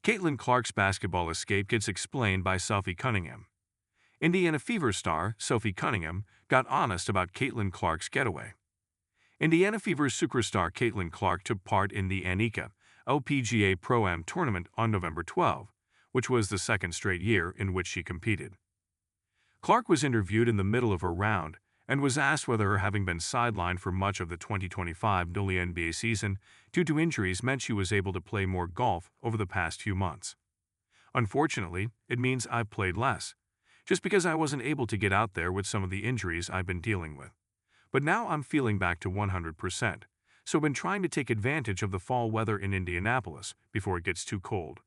Caitlin Clark's basketball escape gets explained by Sophie Cunningham. Indiana Fever star Sophie Cunningham got honest about Caitlin Clark's getaway. Indiana Fever superstar Caitlin Clark took part in the Annika LPGA Pro-Am tournament on November 12, which was the second straight year in which she competed. Clark was interviewed in the middle of her round and was asked whether her having been sidelined for much of the 2025 WNBA season due to injuries meant she was able to play more golf over the past few months. "Unfortunately, it means I've played less, just because I wasn't able to get out there with some of the injuries I've been dealing with. But now I'm feeling back to 100%, so I've been trying to take advantage of the fall weather in Indianapolis before it gets too cold,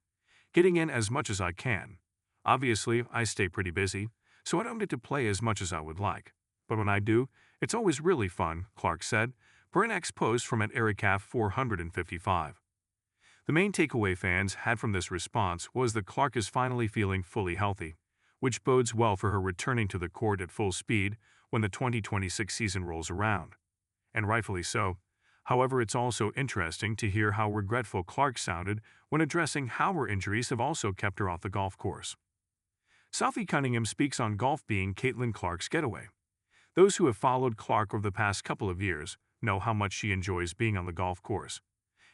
getting in as much as I can. Obviously, I stay pretty busy, so I don't get to play as much as I would like. But when I do, it's always really fun," Clark said, per an ex-post from @EricCaff 455. The main takeaway fans had from this response was that Clark is finally feeling fully healthy, which bodes well for her returning to the court at full speed when the 2026 season rolls around. And rightfully so. However, it's also interesting to hear how regretful Clark sounded when addressing how her injuries have also kept her off the golf course. Sophie Cunningham speaks on golf being Caitlin Clark's getaway. Those who have followed Clark over the past couple of years know how much she enjoys being on the golf course.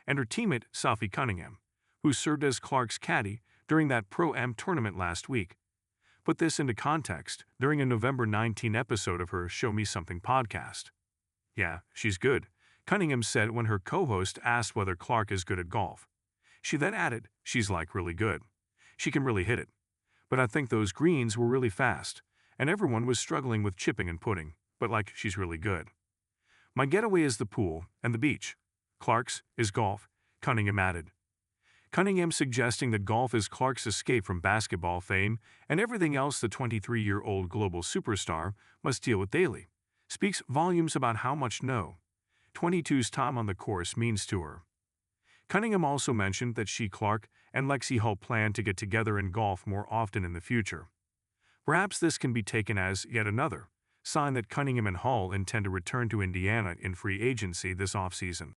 And her teammate, Sophie Cunningham, who served as Clark's caddy during that Pro-Am tournament last week, put this into context during a November 19 episode of her Show Me Something podcast. "Yeah, she's good," Cunningham said when her co-host asked whether Clark is good at golf. She then added, "She's like really good. She can really hit it. But I think those greens were really fast, and everyone was struggling with chipping and putting, but like she's really good. My getaway is the pool and the beach. Clark's is golf," Cunningham added. Cunningham suggesting that golf is Clark's escape from basketball fame and everything else the 23-year-old global superstar must deal with daily, speaks volumes about how much 22's time on the course means to her. Cunningham also mentioned that she, Clark, and Lexi Hull plan to get together in golf more often in the future. Perhaps this can be taken as yet another sign that Cunningham and Hull intend to return to Indiana in free agency this offseason.